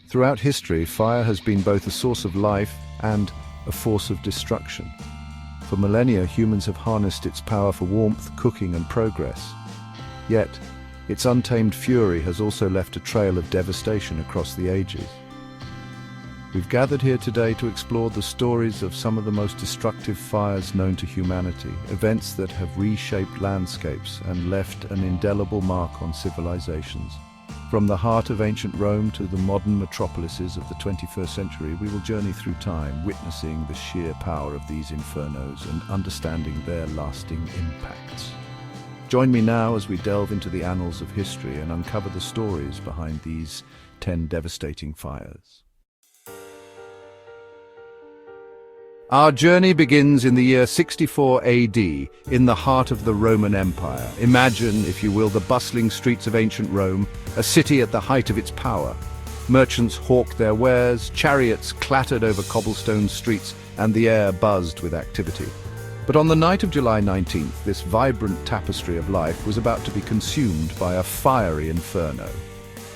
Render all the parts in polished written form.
Throughout history, fire has been both a source of life and a force of destruction. For millennia, humans have harnessed its power for warmth, cooking, and progress. Yet, its untamed fury has also left a trail of devastation across the ages. We've gathered here today to explore the stories of some of the most destructive fires known to humanity, events that have reshaped landscapes and left an indelible mark on civilizations. From the heart of ancient Rome to the modern metropolises of the 21st century, we will journey through time, witnessing the sheer power of these infernos and understanding their lasting impacts. Join me now as we delve into the annals of history and uncover the stories behind these 10 devastating fires. Our journey begins in the year 64 AD, in the heart of the Roman Empire. Imagine, if you will, the bustling streets of ancient Rome, a city at the height of its power. Merchants hawked their wares, chariots clattered over cobblestone streets, and the air buzzed with activity. But on the night of July 19th, this vibrant tapestry of life was about to be consumed by a fiery inferno.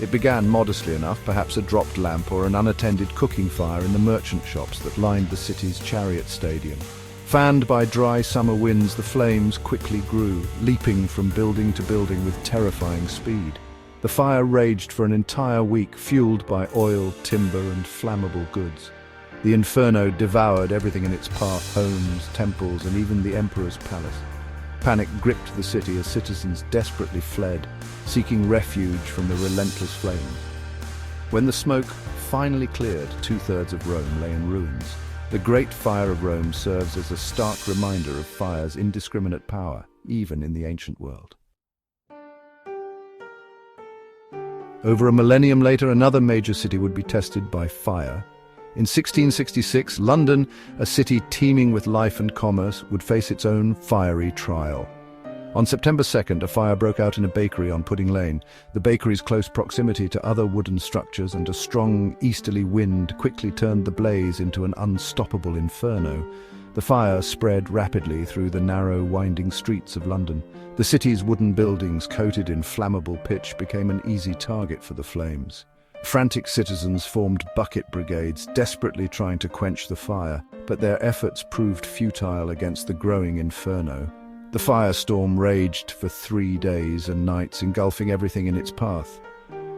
It began modestly enough, perhaps a dropped lamp or an unattended cooking fire in the merchant shops that lined the city's chariot stadium. Fanned by dry summer winds, the flames quickly grew, leaping from building to building with terrifying speed. The fire raged for an entire week, fueled by oil, timber, and flammable goods. The inferno devoured everything in its path: homes, temples, and even the emperor's palace. Panic gripped the city as citizens desperately fled, seeking refuge from the relentless flames. When the smoke finally cleared, 2/3 of Rome lay in ruins. The Great Fire of Rome serves as a stark reminder of fire's indiscriminate power, even in the ancient world. Over a millennium later, another major city would be tested by fire. In 1666, London, a city teeming with life and commerce, would face its own fiery trial. On September 2nd, a fire broke out in a bakery on Pudding Lane. The bakery's close proximity to other wooden structures and a strong easterly wind quickly turned the blaze into an unstoppable inferno. The fire spread rapidly through the narrow, winding streets of London. The city's wooden buildings, coated in flammable pitch, became an easy target for the flames. Frantic citizens formed bucket brigades, desperately trying to quench the fire, but their efforts proved futile against the growing inferno. The firestorm raged for 3 days and nights, engulfing everything in its path.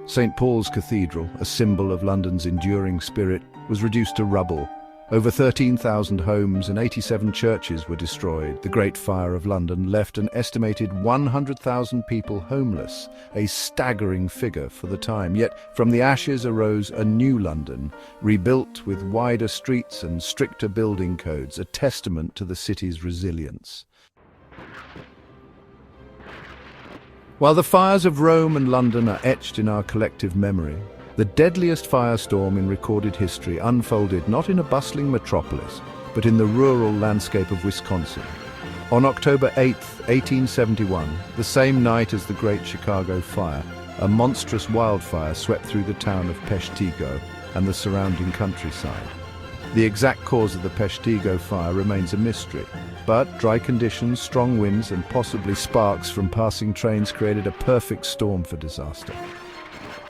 St. Paul's Cathedral, a symbol of London's enduring spirit, was reduced to rubble. Over 13,000 homes and 87 churches were destroyed. The Great Fire of London left an estimated 100,000 people homeless, a staggering figure for the time. Yet from the ashes arose a new London, rebuilt with wider streets and stricter building codes, a testament to the city's resilience. While the fires of Rome and London are etched in our collective memory, the deadliest firestorm in recorded history unfolded not in a bustling metropolis, but in the rural landscape of Wisconsin. On October 8, 1871, the same night as the Great Chicago Fire, a monstrous wildfire swept through the town of Peshtigo and the surrounding countryside. The exact cause of the Peshtigo Fire remains a mystery, but dry conditions, strong winds, and possibly sparks from passing trains created a perfect storm for disaster.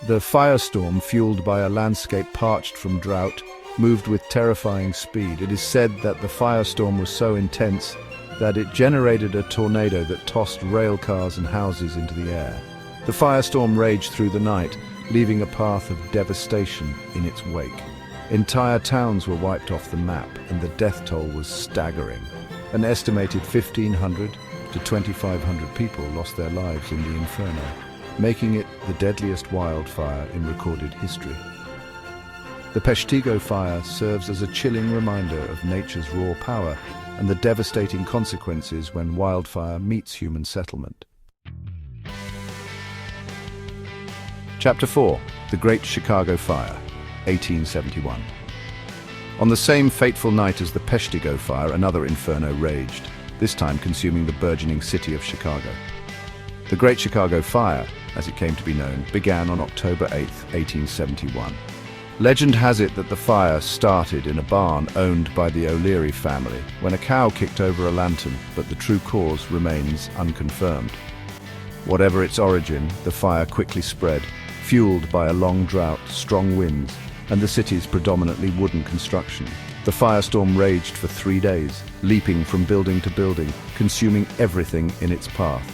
The firestorm, fueled by a landscape parched from drought, moved with terrifying speed. It is said that the firestorm was so intense that it generated a tornado that tossed rail cars and houses into the air. The firestorm raged through the night, leaving a path of devastation in its wake. Entire towns were wiped off the map, and the death toll was staggering. An estimated 1,500 to 2,500 people lost their lives in the inferno, making it the deadliest wildfire in recorded history. The Peshtigo Fire serves as a chilling reminder of nature's raw power and the devastating consequences when wildfire meets human settlement. Chapter 4. The Great Chicago Fire, 1871. On the same fateful night as the Peshtigo Fire, another inferno raged, this time consuming the burgeoning city of Chicago. The Great Chicago Fire, as it came to be known, began on October 8, 1871. Legend has it that the fire started in a barn owned by the O'Leary family when a cow kicked over a lantern, but the true cause remains unconfirmed. Whatever its origin, the fire quickly spread, fueled by a long drought, strong winds, and the city's predominantly wooden construction. The firestorm raged for 3 days, leaping from building to building, consuming everything in its path.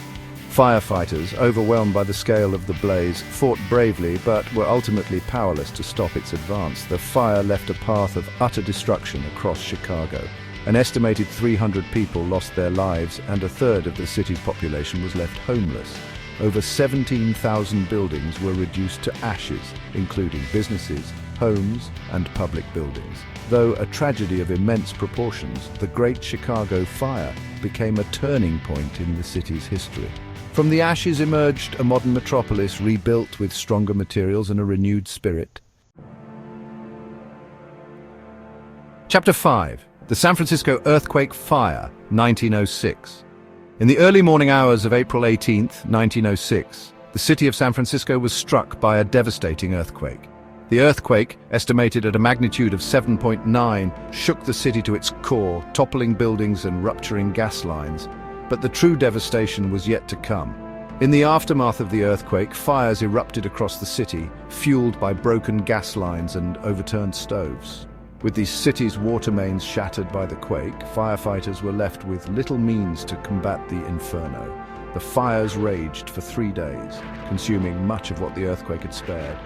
Firefighters, overwhelmed by the scale of the blaze, fought bravely but were ultimately powerless to stop its advance. The fire left a path of utter destruction across Chicago. An estimated 300 people lost their lives, and a third of the city's population was left homeless. Over 17,000 buildings were reduced to ashes, including businesses, homes, and public buildings. Though a tragedy of immense proportions, the Great Chicago Fire became a turning point in the city's history. From the ashes emerged a modern metropolis rebuilt with stronger materials and a renewed spirit. Chapter 5. The San Francisco Earthquake Fire, 1906. In the early morning hours of April 18, 1906, the city of San Francisco was struck by a devastating earthquake. The earthquake, estimated at a magnitude of 7.9, shook the city to its core, toppling buildings and rupturing gas lines. But the true devastation was yet to come. In the aftermath of the earthquake, fires erupted across the city, fueled by broken gas lines and overturned stoves. With the city's water mains shattered by the quake, firefighters were left with little means to combat the inferno. The fires raged for 3 days, consuming much of what the earthquake had spared.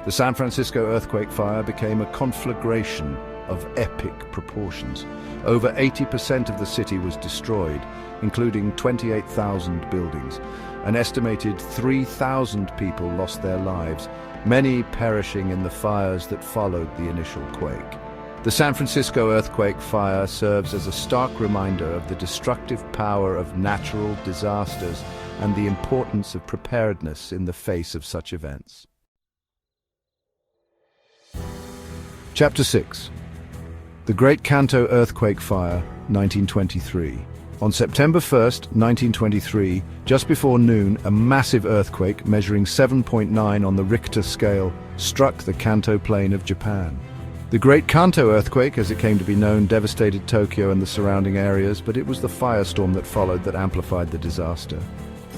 The San Francisco earthquake fire became a conflagration of epic proportions. Over 80% of the city was destroyed, including 28,000 buildings. An estimated 3,000 people lost their lives, many perishing in the fires that followed the initial quake. The San Francisco earthquake fire serves as a stark reminder of the destructive power of natural disasters and the importance of preparedness in the face of such events. Chapter 6. The Great Kanto Earthquake Fire, 1923. On September 1, 1923, just before noon, a massive earthquake measuring 7.9 on the Richter scale struck the Kanto plain of Japan. The Great Kanto earthquake, as it came to be known, devastated Tokyo and the surrounding areas, but it was the firestorm that followed that amplified the disaster.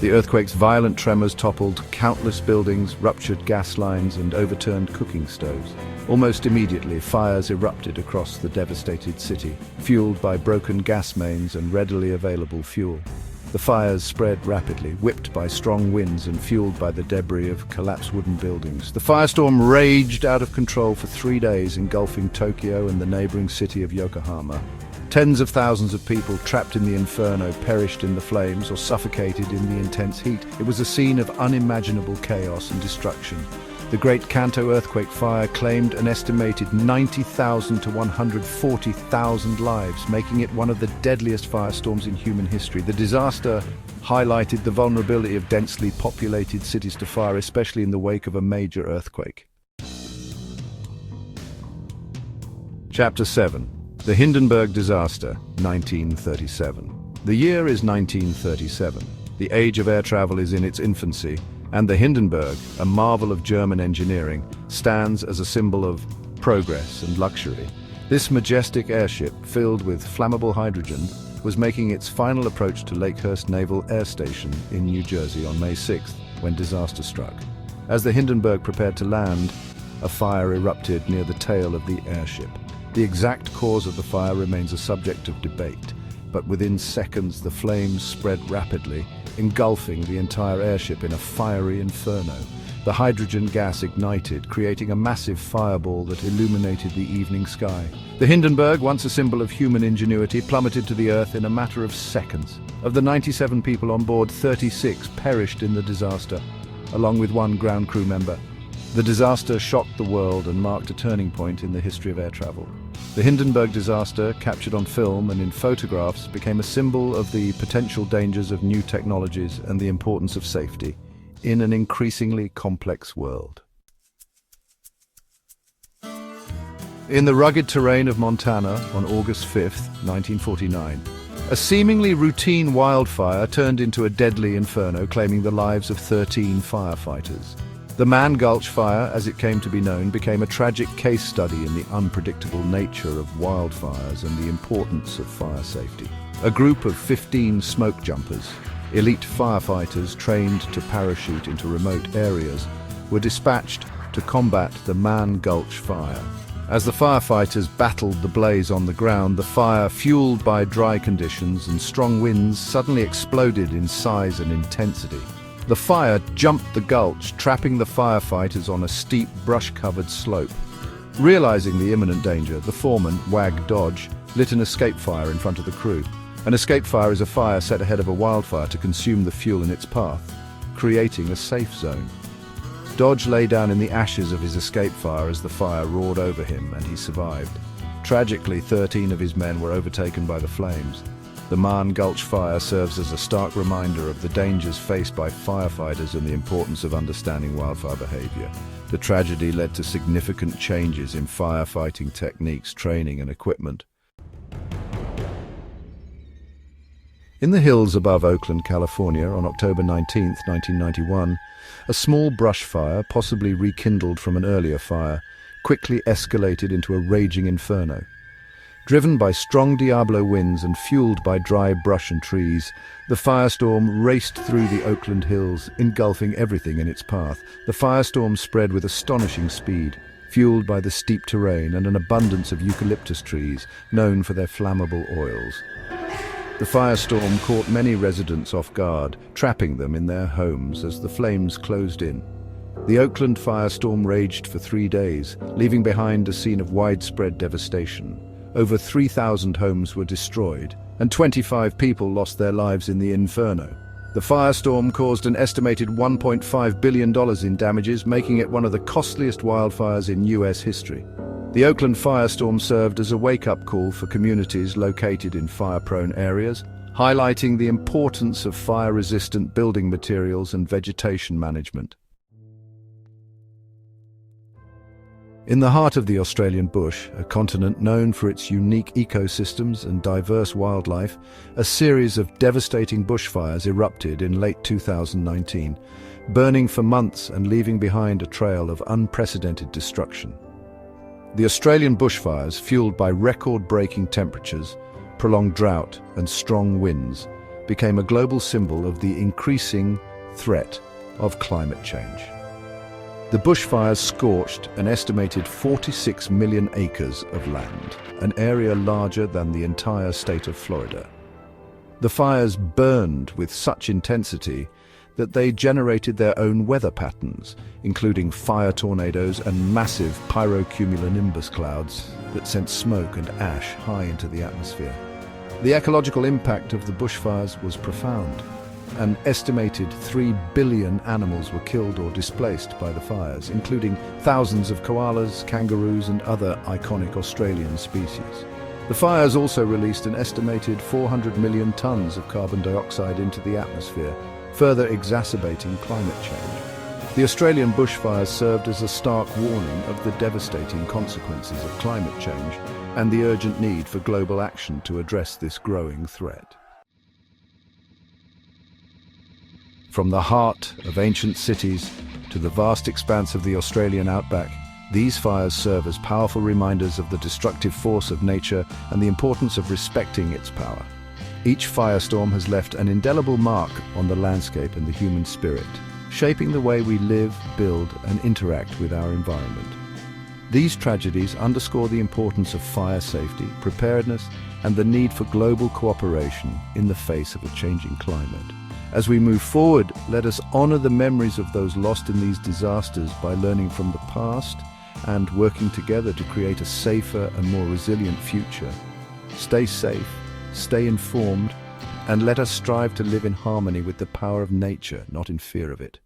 The earthquake's violent tremors toppled countless buildings, ruptured gas lines, and overturned cooking stoves. Almost immediately, fires erupted across the devastated city, fueled by broken gas mains and readily available fuel. The fires spread rapidly, whipped by strong winds and fueled by the debris of collapsed wooden buildings. The firestorm raged out of control for 3 days, engulfing Tokyo and the neighboring city of Yokohama. Tens of thousands of people trapped in the inferno perished in the flames or suffocated in the intense heat. It was a scene of unimaginable chaos and destruction. The Great Kanto earthquake fire claimed an estimated 90,000 to 140,000 lives, making it one of the deadliest firestorms in human history. The disaster highlighted the vulnerability of densely populated cities to fire, especially in the wake of a major earthquake. Chapter 7. The Hindenburg Disaster, 1937. The year is 1937. The age of air travel is in its infancy, and the Hindenburg, a marvel of German engineering, stands as a symbol of progress and luxury. This majestic airship, filled with flammable hydrogen, was making its final approach to Lakehurst Naval Air Station in New Jersey on May 6th, when disaster struck. As the Hindenburg prepared to land, a fire erupted near the tail of the airship. The exact cause of the fire remains a subject of debate, but within seconds the flames spread rapidly, engulfing the entire airship in a fiery inferno. The hydrogen gas ignited, creating a massive fireball that illuminated the evening sky. The Hindenburg, once a symbol of human ingenuity, plummeted to the earth in a matter of seconds. Of the 97 people on board, 36 perished in the disaster, along with one ground crew member. The disaster shocked the world and marked a turning point in the history of air travel. The Hindenburg disaster, captured on film and in photographs, became a symbol of the potential dangers of new technologies and the importance of safety in an increasingly complex world. In the rugged terrain of Montana on August 5, 1949, a seemingly routine wildfire turned into a deadly inferno, claiming the lives of 13 firefighters. The Mann Gulch fire, as it came to be known, became a tragic case study in the unpredictable nature of wildfires and the importance of fire safety. A group of 15 smoke jumpers, elite firefighters trained to parachute into remote areas, were dispatched to to combat the Mann Gulch fire. As the firefighters battled the blaze on the ground, the fire, fueled by dry conditions and strong winds, suddenly exploded in size and intensity. The fire jumped the gulch, trapping the firefighters on a steep, brush-covered slope. Realizing the imminent danger, the foreman, Wag Dodge, lit an escape fire in front of the crew. An escape fire is a fire set ahead of a wildfire to consume the fuel in its path, creating a safe zone. Dodge lay down in the ashes of his escape fire as the fire roared over him, and he survived. Tragically, 13 of his men were overtaken by the flames. The Mann Gulch fire serves as a stark reminder of the dangers faced by firefighters and the importance of understanding wildfire behavior. The tragedy led to significant changes in firefighting techniques, training, and equipment. In the hills above Oakland, California, on October 19, 1991, a small brush fire, possibly rekindled from an earlier fire, quickly escalated into a raging inferno. Driven by strong Diablo winds and fueled by dry brush and trees, the firestorm raced through the Oakland hills, engulfing everything in its path. The firestorm spread with astonishing speed, fueled by the steep terrain and an abundance of eucalyptus trees, known for their flammable oils. The firestorm caught many residents off guard, trapping them in their homes as the flames closed in. The Oakland firestorm raged for 3 days, leaving behind a scene of widespread devastation. Over 3,000 homes were destroyed, and 25 people lost their lives in the inferno. The firestorm caused an estimated $1.5 billion in damages, making it one of the costliest wildfires in U.S. history. The Oakland firestorm served as a wake-up call for communities located in fire-prone areas, highlighting the importance of fire-resistant building materials and vegetation management. In the heart of the Australian bush, a continent known for its unique ecosystems and diverse wildlife, a series of devastating bushfires erupted in late 2019, burning for months and leaving behind a trail of unprecedented destruction. The Australian bushfires, fueled by record-breaking temperatures, prolonged drought, and strong winds, became a global symbol of the increasing threat of climate change. The bushfires scorched an estimated 46 million acres of land, an area larger than the entire state of Florida. The fires burned with such intensity that they generated their own weather patterns, including fire tornadoes and massive pyrocumulonimbus clouds that sent smoke and ash high into the atmosphere. The ecological impact of the bushfires was profound. An estimated 3 billion animals were killed or displaced by the fires, including thousands of koalas, kangaroos, and other iconic Australian species. The fires also released an estimated 400 million tons of carbon dioxide into the atmosphere, further exacerbating climate change. The Australian bushfires served as a stark warning of the devastating consequences of climate change and the urgent need for global action to address this growing threat. From the heart of ancient cities to the vast expanse of the Australian outback, these fires serve as powerful reminders of the destructive force of nature and the importance of respecting its power. Each firestorm has left an indelible mark on the landscape and the human spirit, shaping the way we live, build, and interact with our environment. These tragedies underscore the importance of fire safety, preparedness, and the need for global cooperation in the face of a changing climate. As we move forward, let us honor the memories of those lost in these disasters by learning from the past and working together to create a safer and more resilient future. Stay safe, stay informed, and let us strive to live in harmony with the power of nature, not in fear of it.